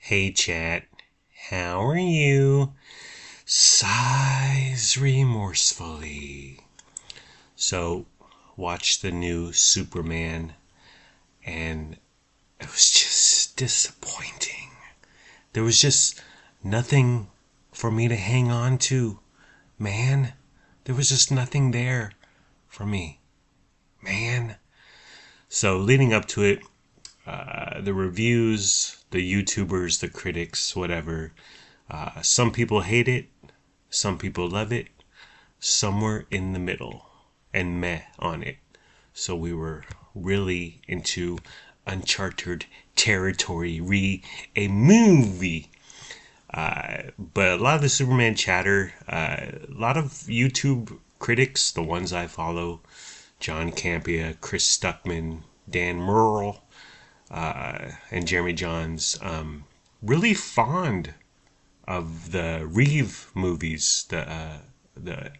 Hey chat, how are you? Sighs remorsefully. So, watched the new Superman, and it was just disappointing. There was just nothing for me to hang on to, man. There was just nothing there for me, man. So, leading up to it, the reviews, the YouTubers, the critics, whatever. Some people hate it, some people love it, somewhere in the middle, and meh on it. So we were really into uncharted territory, a movie. But a lot of the Superman chatter, a lot of YouTube critics, the ones I follow, John Campea, Chris Stuckman, Dan Murrell, and Jeremy Johns, really fond of the Reeve movies, the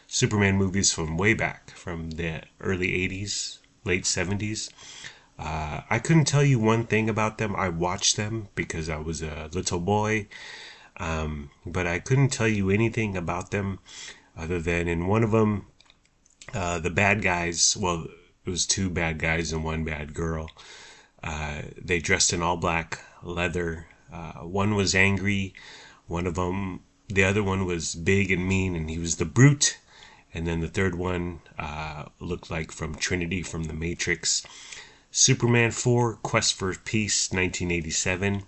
Superman movies from way back, from the early 80s, late 70s. I couldn't tell you one thing about them. I watched them because I was a little boy, but I couldn't tell you anything about them other than in one of them, the bad guys, well, it was two bad guys and one bad girl. They dressed in all black leather. One was angry. One of them, the other one was big and mean, and he was the brute. And then the third one looked like from Trinity from the Matrix. Superman 4, Quest for Peace, 1987,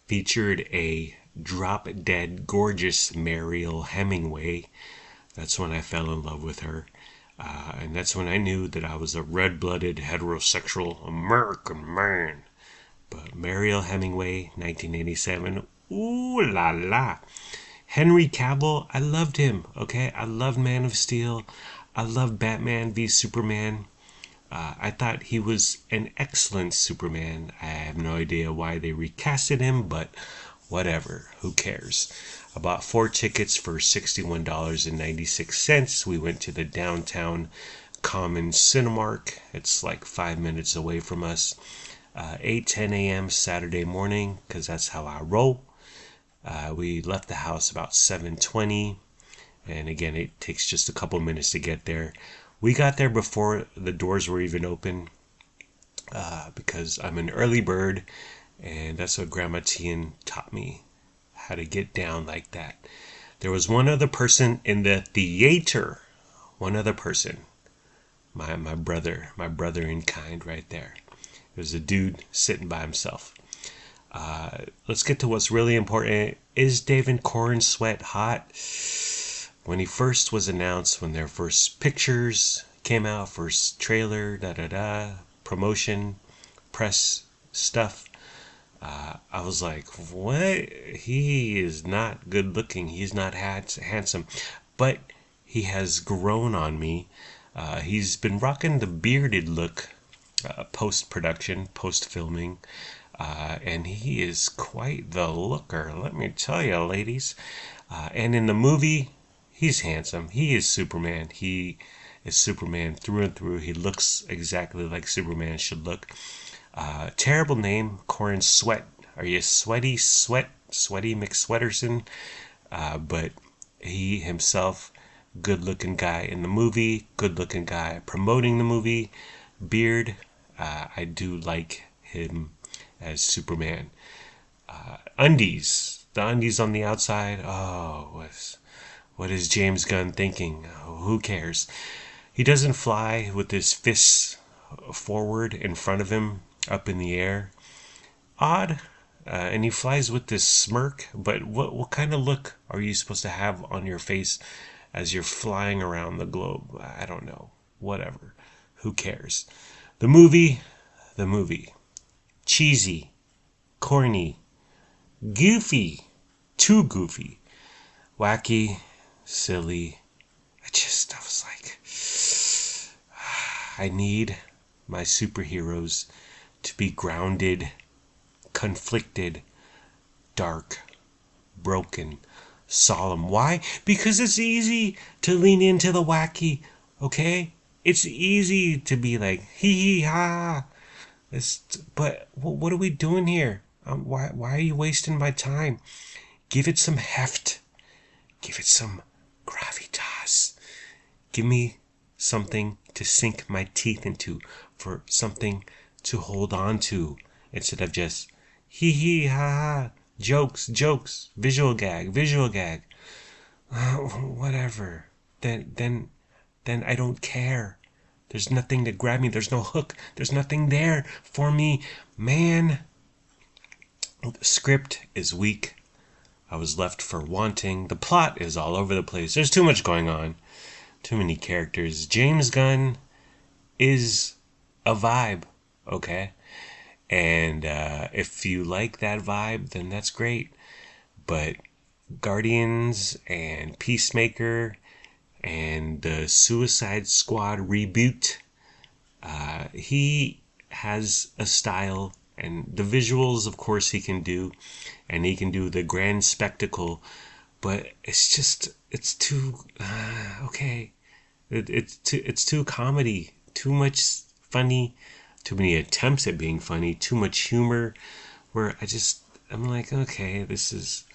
featured a drop-dead gorgeous Mariel Hemingway. That's when I fell in love with her. And that's when I knew that I was a red-blooded, heterosexual American man. But Mariel Hemingway, 1987, ooh la la. Henry Cavill, I loved him, okay? I loved Man of Steel. I loved Batman v Superman. I thought he was an excellent Superman. I have no idea why they recasted him, but whatever. Who cares? I bought 4 tickets for $61.96. We went to the downtown Common Cinemark. It's like 5 minutes away from us. 8:10 a.m. Saturday morning, because that's how I roll. We left the house about 7:20, and again, it takes just a couple minutes to get there. We got there before the doors were even open, because I'm an early bird, and that's what Grandma Tian taught me, how to get down like that. There was one other person in the theater, one other person, my brother in kind right there. There's a dude sitting by himself. Let's get to what's really important. Is David Corenswet hot? When he first was announced, when their first pictures came out, first trailer, promotion, press stuff, I was like, what? He is not good looking. He's not handsome. But he has grown on me. He's been rocking the bearded look post-production, post-filming. And he is quite the looker, let me tell you, ladies. And in the movie, he's handsome. He is Superman. He is Superman through and through. He looks exactly like Superman should look. Terrible name, Corenswet. Are you Sweaty McSweaterson? But he himself, good-looking guy in the movie, good-looking guy promoting the movie. Beard, I do like him as Superman. Undies. The undies on the outside. Oh, what is James Gunn thinking? Who cares? He doesn't fly with his fists forward in front of him, up in the air. Odd. And he flies with this smirk. But what kind of look are you supposed to have on your face as you're flying around the globe? I don't know. Whatever. Who cares? The movie. Cheesy, corny, goofy, too goofy, wacky, silly. I was like, I need my superheroes to be grounded, conflicted, dark, broken, solemn. Why? Because it's easy to lean into the wacky, okay? It's easy to be like, hee hee ha. But what are we doing here? Why are you wasting my time? Give it some heft. Give it some gravitas. Give me something to sink my teeth into, for something to hold on to, instead of just hee hee ha ha, jokes, visual gag. Whatever. Then I don't care. There's nothing to grab me. There's no hook. There's nothing there for me, man. The script is weak. I was left for wanting. The plot is all over the place. There's too much going on. Too many characters. James Gunn is a vibe, okay? And if you like that vibe, then that's great. But Guardians and Peacemaker and the Suicide Squad reboot, he has a style, and the visuals, of course, he can do, and he can do the grand spectacle, but it's too okay. It's too comedy, too much funny, too many attempts at being funny, too much humor, where I'm like, okay, there's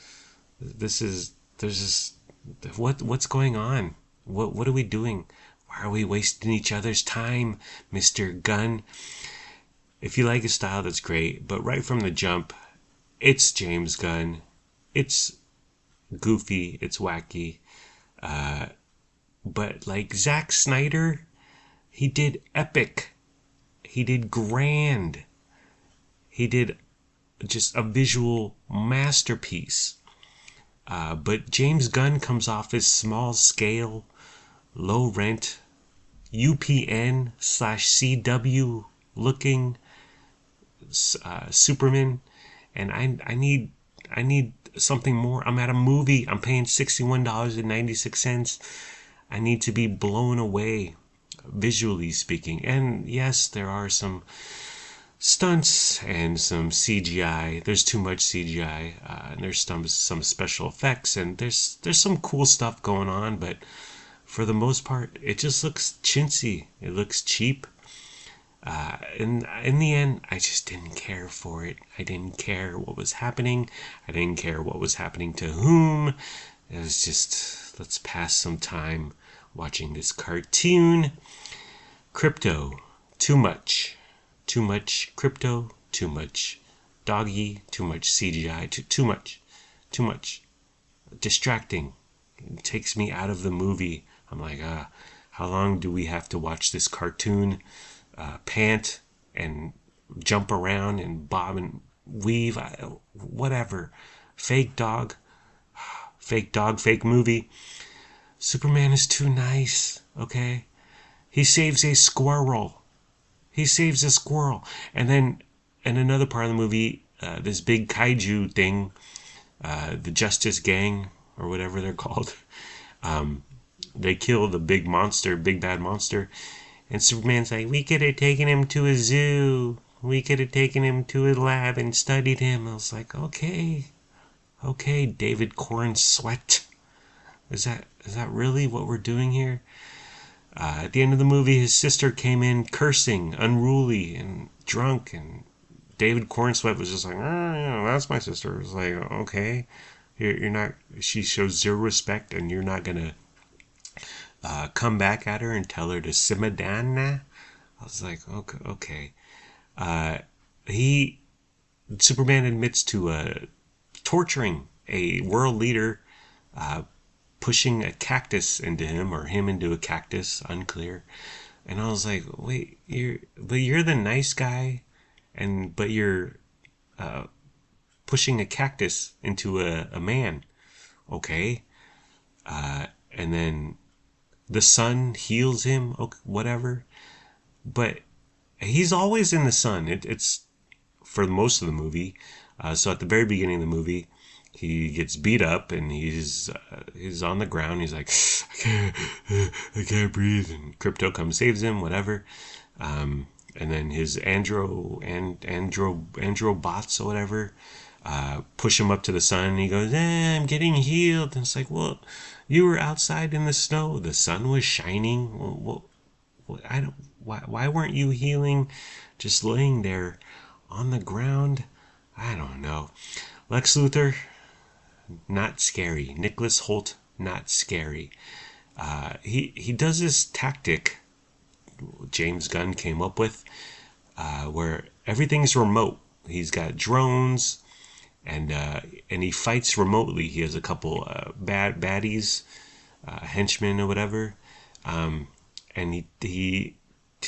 just, what's going on? What are we doing? Why are we wasting each other's time, Mr. Gunn? If you like his style, that's great, but right from the jump, it's James Gunn. It's goofy, it's wacky. But like Zack Snyder, he did epic. He did grand. He did just a visual masterpiece. But James Gunn comes off as small scale, low rent, UPN/CW looking Superman, and I need something more. I'm at a movie. I'm paying $61.96. I need to be blown away, visually speaking. And yes, there are some stunts and some CGI. There's too much CGI. And there's some special effects, and there's some cool stuff going on. But for the most part, it just looks chintzy. It looks cheap. And in the end, I just didn't care for it. I didn't care what was happening. I didn't care what was happening to whom. It was just, let's pass some time watching this cartoon. Crypto, too much. Too much crypto, too much doggy, too much CGI, too much. Distracting. It takes me out of the movie. I'm like, how long do we have to watch this cartoon pant and jump around and bob and weave? Whatever. Fake dog, fake movie. Superman is too nice, okay? He saves a squirrel. And then in another part of the movie, this big kaiju thing, the Justice Gang, or whatever they're called, they kill the big bad monster. And Superman's like, we could have taken him to a zoo. We could have taken him to a lab and studied him. I was like, okay, David Corn Sweat. Is that really what we're doing here? At the end of the movie, his sister came in cursing, unruly, and drunk, and David Cornsweat was just like, that's my sister. It was like, okay, you're not. She shows zero respect, and you're not gonna come back at her and tell her to simmer down now. I was like, okay. Superman admits to torturing a world leader, pushing a cactus into him, or him into a cactus, unclear. And I was like, wait, you're the nice guy, but you're pushing a cactus into a man, okay? And then the sun heals him, okay, whatever. But he's always in the sun. It's for most of the movie. So at the very beginning of the movie, he gets beat up and he's on the ground. He's like, I can't breathe. And Crypto comes, saves him, whatever. And then his andro bots or whatever push him up to the sun. And he goes, I'm getting healed. And it's like, well, you were outside in the snow. The sun was shining. Well, why weren't you healing? Just laying there on the ground. I don't know. Lex Luthor, not scary. Nicholas Hoult, not scary. He does this tactic James Gunn came up with, where everything's remote. He's got drones, and he fights remotely. He has a couple baddies, henchmen or whatever, and he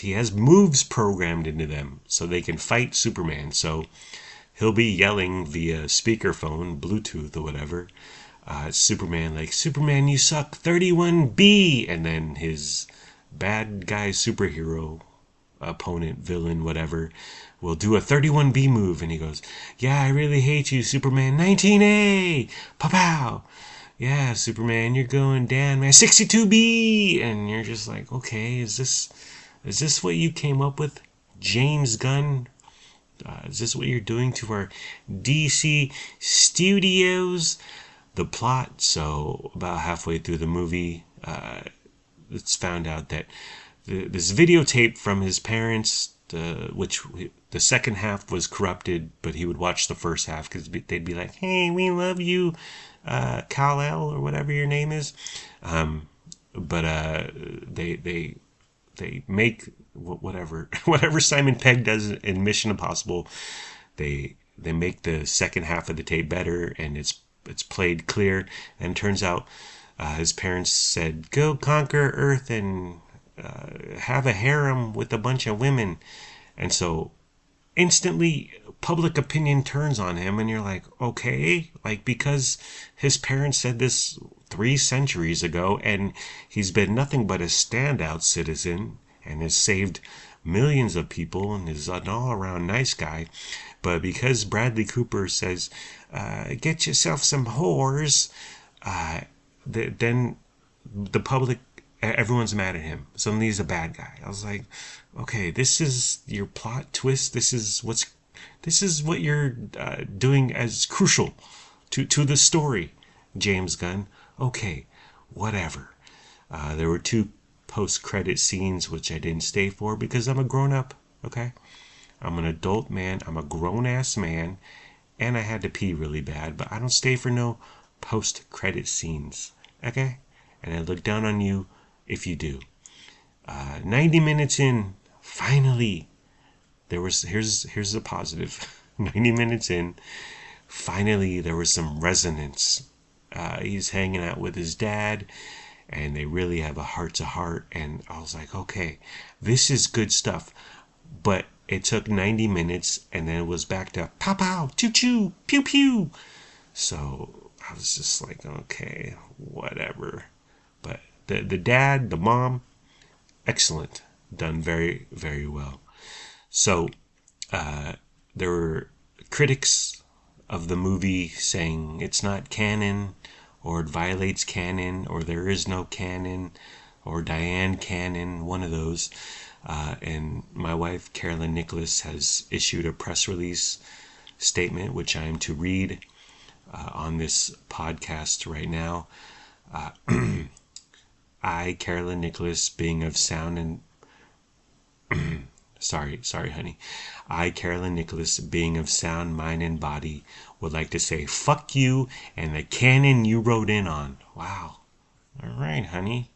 has moves programmed into them so they can fight Superman. So he'll be yelling via speakerphone, Bluetooth or whatever. Superman, like, Superman, you suck, 31B, and then his bad guy superhero opponent, villain, whatever, will do a 31B move, and he goes, yeah, I really hate you, Superman, 19A, pow pow. Yeah, Superman, you're going down, man, 62B, and you're just like, okay, is this what you came up with, James Gunn? Is this what you're doing to our DC studios? The plot, so about halfway through the movie, it's found out that this videotape from his parents, which the second half was corrupted, but he would watch the first half because they'd be like, hey, we love you, Kal-El, or whatever your name is. But they make whatever Simon Pegg does in Mission Impossible, they make the second half of the tape better, and it's played clear. And it turns out his parents said, go conquer Earth and have a harem with a bunch of women. And so instantly public opinion turns on him, and you're like, okay, like, because his parents said this 3 centuries ago, and he's been nothing but a standout citizen and has saved millions of people and is an all-around nice guy. But because Bradley Cooper says, get yourself some whores, then the public, everyone's mad at him. Suddenly he's a bad guy. I was like, okay, this is your plot twist. This is what you're doing as crucial to the story, James Gunn. Okay, whatever. There were 2 post-credit scenes which I didn't stay for because I'm a grown-up, okay? I'm an adult man. I'm a grown-ass man, and I had to pee really bad, but I don't stay for no post-credit scenes, okay? And I look down on you if you do. 90 minutes in, finally, here's the positive. 90 minutes in, finally there was some resonance. He's hanging out with his dad, and they really have a heart-to-heart, and I was like, okay, this is good stuff. But it took 90 minutes, and then it was back to pow pow, choo choo, pew pew. So I was just like, okay, whatever. But the dad, the mom, excellent, done very, very well. So there were critics of the movie saying it's not canon, or it violates canon, or there is no canon, or Diane canon, one of those. And my wife, Carolyn Nicholas, has issued a press release statement, which I am to read on this podcast right now. I, Carolyn Nicholas, being of sound and sorry, honey. I, Carolyn Nicholas, being of sound mind and body, would like to say fuck you and the canon you wrote in on. Wow. All right, honey.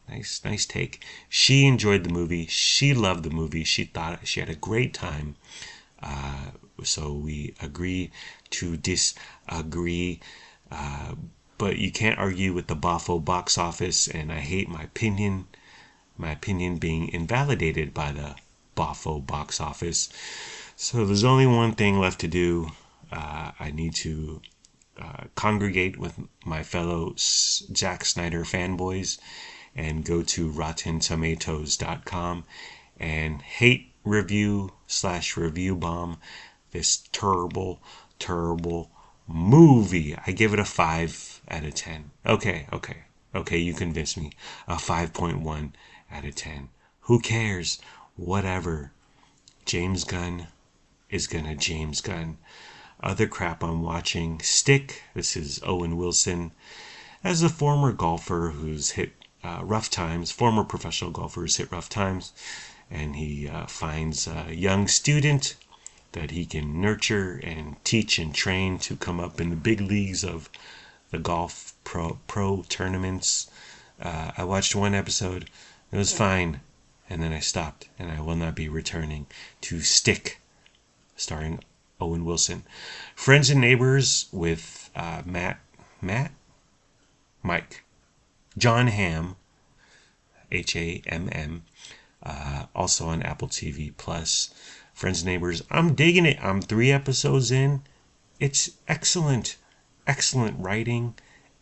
Nice take. She enjoyed the movie. She loved the movie. She thought she had a great time. So we agree to disagree. But you can't argue with the Boffo box office, and I hate my opinion being invalidated by the Boffo box office. So there's only one thing left to do. I need to congregate with my fellow Zack Snyder fanboys and go to RottenTomatoes.com and hate review/review bomb this terrible movie. I give it a 5 out of 10. Okay, you convinced me. A 5.1 out of 10. Who cares? Whatever. James Gunn is gonna James Gunn. Other crap I'm watching. Stick. This is Owen Wilson. As a former golfer who's hit rough times, former professional golfer who's hit rough times, and he finds a young student that he can nurture and teach and train to come up in the big leagues of the golf pro tournaments. I watched one episode. It was fine. And then I stopped, and I will not be returning to Stick, starring Owen Wilson. Friends and Neighbors with Mike. John Hamm, Hamm, also on Apple TV Plus. Friends and Neighbors, I'm digging it. I'm 3 episodes in. It's excellent. Excellent writing,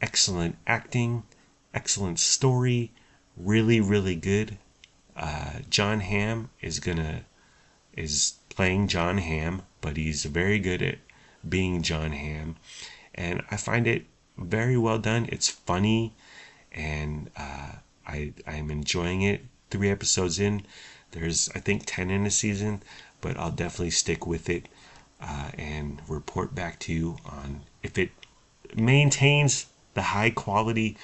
excellent acting, excellent story. Really, really good. John Hamm is playing John Hamm, but he's very good at being John Hamm, and I find it very well done. It's funny, and I'm enjoying it. 3 episodes in. There's, I think, 10 in a season, but I'll definitely stick with it and report back to you on if it maintains the high quality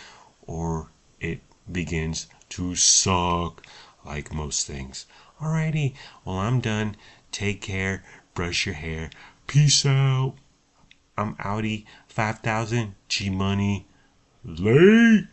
or it begins to suck like most things. Alrighty, well, I'm done. Take care. Brush your hair. Peace out. I'm outie. 5,000 G Money. Late.